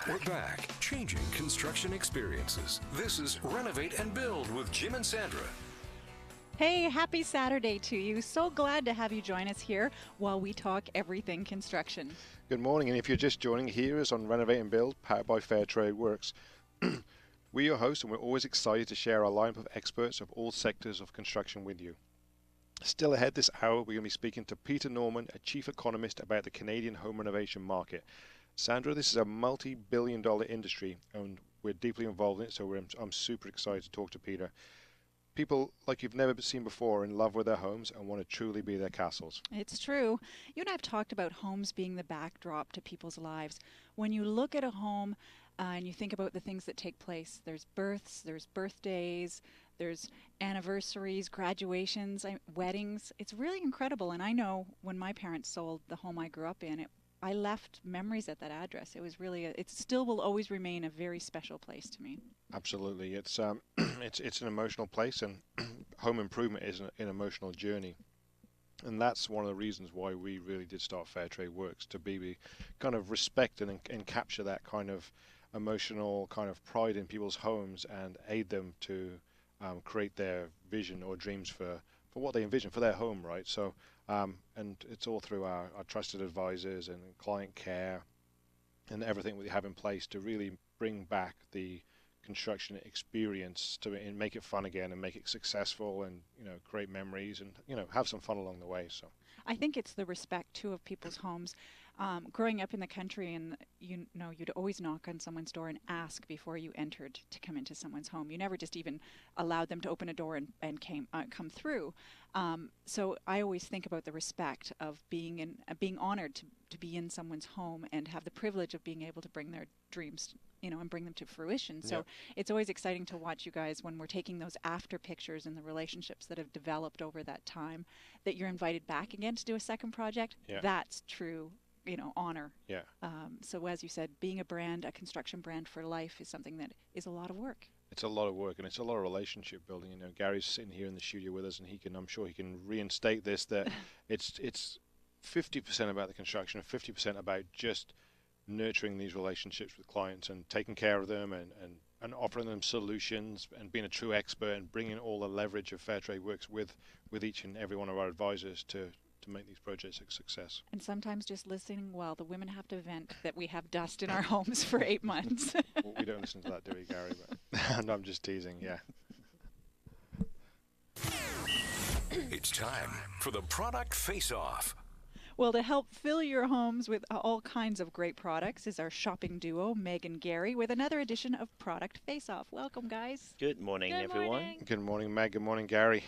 We're back, changing construction experiences. This is Renovate and Build with Jim and Sandra. Hey, happy Saturday to you. So glad to have you join us here while we talk everything construction. Good morning, and if you're just joining, here is on Renovate and Build, powered by Fair Trade Works. We're your hosts, and we're always excited to share our lineup of experts of all sectors of construction with you. Still ahead this hour, we're going to be speaking to Peter Norman, a chief economist, about the Canadian home renovation market. Sandra, this is a multi-billion-dollar industry, and we're deeply involved in it, so I'm super excited to talk to Peter. People like you've never seen before are in love with their homes and want to truly be their castles. It's true. You and I have talked about homes being the backdrop to people's lives. When you look at a home and you think about the things that take place, there's births, there's birthdays, there's anniversaries, graduations, weddings. It's really incredible. And I know when my parents sold the home I grew up in, I left memories at that address. It was really, it still will always remain a very special place to me. Absolutely. It's it's an emotional place, and home improvement is an emotional journey. And that's one of the reasons why we really did start Fair Trade Works, to be kind of respect and capture that kind of emotional kind of pride in people's homes and aid them to create their vision or dreams for what they envision for their home, right? So, and it's all through our trusted advisors and client care and everything we have in place to really bring back the construction experience and make it fun again and make it successful and, create memories and, have some fun along the way. So I think it's the respect too of people's homes. Growing up in the country, and you'd always knock on someone's door and ask before you entered to come into someone's home. You never just even allowed them to open a door and come through. So I always think about the respect of being honored to be in someone's home and have the privilege of being able to bring their dreams, and bring them to fruition. So It's always exciting to watch you guys when we're taking those after pictures and the relationships that have developed over that time, that you're invited back again to do a second project. Yeah. That's true, honor. Yeah. So as you said, being a brand, a construction brand for life, is something that is a lot of work. It's a lot of work, and it's a lot of relationship building. Gary's sitting here in the studio with us, and I'm sure he can reinstate this, that it's 50% about the construction and 50% about just nurturing these relationships with clients and taking care of them and offering them solutions and being a true expert and bringing all the leverage of Fair Trade Works with each and every one of our advisors to make these projects a success. And sometimes just listening while the women have to vent that we have dust in our homes for 8 months. Well, we don't listen to that, do we, Gary? But no, I'm just teasing, yeah. It's time for the Product Face-Off. Well, to help fill your homes with all kinds of great products is our shopping duo, Meg and Gary, with another edition of Product Face-Off. Welcome, guys. Good morning, everyone. Good morning, Meg. Good morning, Gary.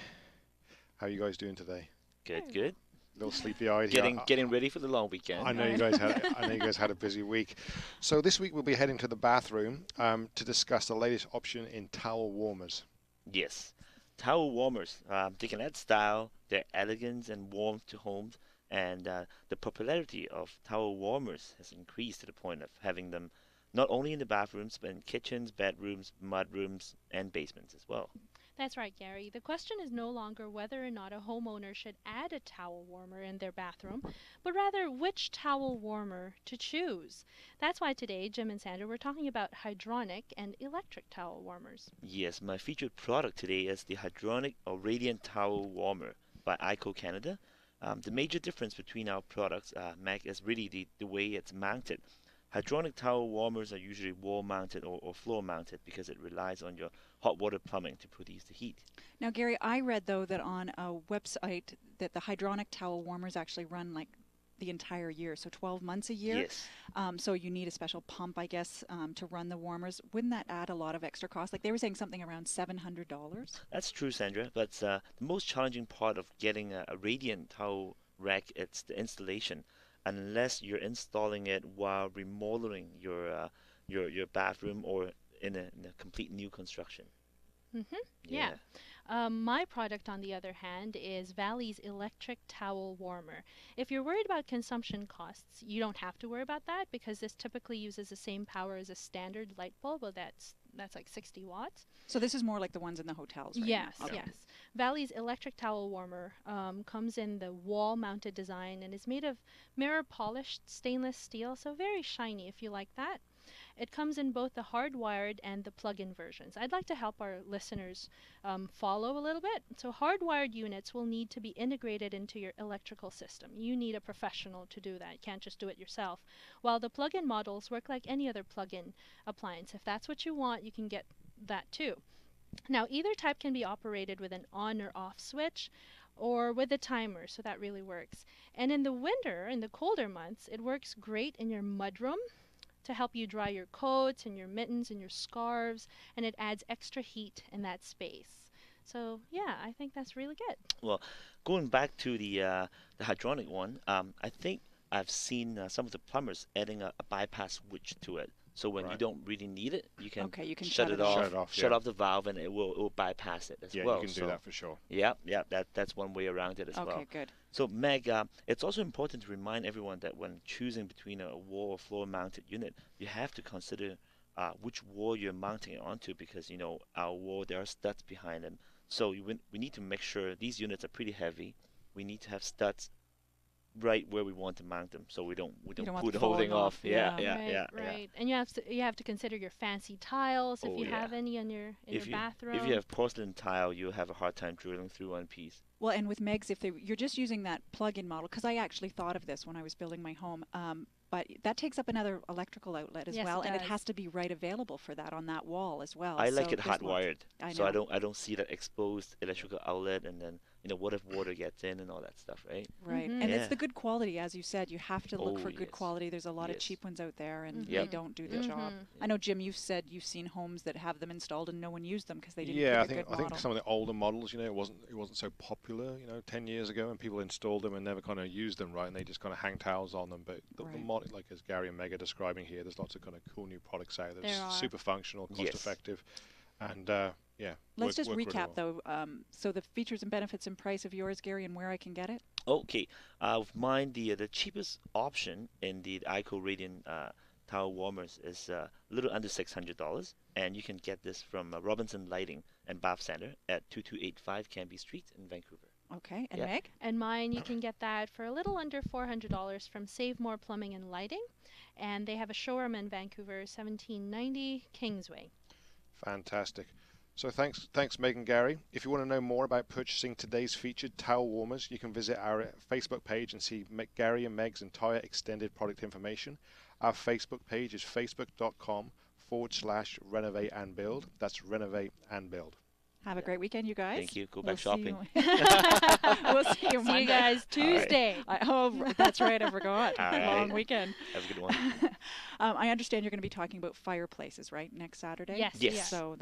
How are you guys doing today? Good. A little sleepy-eyed. Getting ready for the long weekend. I know you guys had a busy week. So this week we'll be heading to the bathroom to discuss the latest option in towel warmers. Yes, towel warmers. They can add style, their elegance and warmth to homes. And the popularity of towel warmers has increased to the point of having them not only in the bathrooms, but in kitchens, bedrooms, mudrooms, and basements as well. That's right, Gary. The question is no longer whether or not a homeowner should add a towel warmer in their bathroom, but rather which towel warmer to choose. That's why today, Jim and Sandra, we're talking about hydronic and electric towel warmers. Yes, my featured product today is the hydronic or radiant towel warmer by ICO Canada. The major difference between our products, Meg, is really the way it's mounted. Hydronic towel warmers are usually wall-mounted or floor-mounted because it relies on your hot water plumbing to produce the heat. Now, Gary, I read, though, that on a website that the hydronic towel warmers actually run like the entire year, so 12 months a year. Yes. So you need a special pump, I guess, to run the warmers. Wouldn't that add a lot of extra cost? Like they were saying something around $700. That's true, Sandra, but the most challenging part of getting a radiant towel rack, it's the installation. Unless you're installing it while remodeling your bathroom or in a complete new construction. Yeah. My product, on the other hand, is Valley's electric towel warmer. If you're worried about consumption costs, you don't have to worry about that because this typically uses the same power as a standard light bulb, but that's like 60 watts. So this is more like the ones in the hotels, right? Yes, Okay. yes. Valley's electric towel warmer comes in the wall-mounted design and is made of mirror-polished stainless steel, so very shiny if you like that. It comes in both the hardwired and the plug-in versions. I'd like to help our listeners follow a little bit. So hardwired units will need to be integrated into your electrical system. You need a professional to do that. You can't just do it yourself. While the plug-in models work like any other plug-in appliance. If that's what you want, you can get that too. Now, either type can be operated with an on or off switch or with a timer, so that really works. And in the winter, in the colder months, it works great in your mudroom to help you dry your coats and your mittens and your scarves, and it adds extra heat in that space. So yeah, I think that's really good. Well, going back to the hydronic one, I think I've seen some of the plumbers adding a bypass switch to it. So when you don't really need it, you can, you can shut it off, shut yeah. off the valve, and it will bypass it as well. Yeah, you can do that for sure. Yeah, that's one way around it as well. Okay, good. So Meg, it's also important to remind everyone that when choosing between a wall or floor mounted unit, you have to consider which wall you're mounting it onto, because our wall, there are studs behind them. So we need to make sure these units are pretty heavy. We need to have studs right where we want to mount them, so we don't put the whole thing off. Yeah. And you have to consider your fancy tiles if you have any in your bathroom. If you have porcelain tile, you'll have a hard time drilling through one piece. Well, and with Meg's, you're just using that plug-in model, because I actually thought of this when I was building my home, but that takes up another electrical outlet as well, and it has to be right available for that on that wall as well. I like it hot wired, so I don't see that exposed electrical outlet, and then what if water gets in and all that stuff, right? Right, and it's the good quality, as you said. You have to look for good quality. There's a lot of cheap ones out there, and they don't do the job. I know, Jim, you've said you've seen homes that have them installed and no one used them because they didn't get a good model. I think some of the older models, it wasn't so popular, 10 years ago, and people installed them and never kind of used them right, and they just kind of hang towels on them. But the model, like as Gary and Meg are describing here, there's lots of kind of cool new products out there that's super functional, cost effective, and let's just recap though. So the features and benefits and price of yours, Gary, and where I can get it. Okay, with mine, the cheapest option in the ICO Radiant towel warmers is a little under $600, and you can get this from Robinson Lighting and Bath Center at 2285 Canby Street in Vancouver. Okay, and Meg? And mine, you can get that for a little under $400 from Save More Plumbing and Lighting, and they have a showroom in Vancouver, 1790 Kingsway. Fantastic. So thanks Meg and Gary. If you want to know more about purchasing today's featured towel warmers, you can visit our Facebook page and see Gary and Meg's entire extended product information. Our Facebook page is facebook.com/RenovateandBuild. That's Renovate and Build. Have a great weekend, you guys. Thank you. Go back shopping. We'll see you Monday. See you guys Tuesday. That's right. I forgot. Long weekend. Have a good one. I understand you're going to be talking about fireplaces, right, next Saturday? Yes. So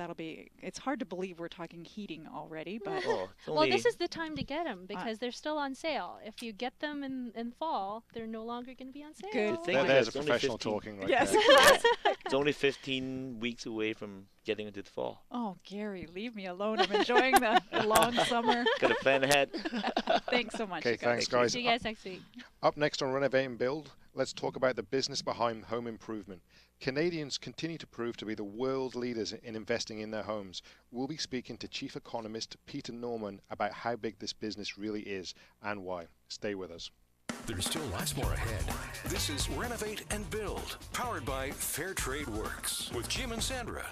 it's hard to believe we're talking heating already, but well, this is the time to get them because they're still on sale. If you get them in fall, they're no longer going to be on sale. Good. There's a professional talking right there. It's only 15 weeks away from getting into the fall. Oh, Gary, leave me alone. I'm enjoying the long summer. Got to plan ahead. Thanks so much. Okay, thanks, guys. See you guys next week. Up next on Renovate and Build, let's talk about the business behind home improvement. Canadians continue to prove to be the world leaders in investing in their homes. We'll be speaking to Chief Economist Peter Norman about how big this business really is and why. Stay with us. There's still lots more ahead. This is Renovate and Build, powered by Fair Trade Works with Jim and Sandra.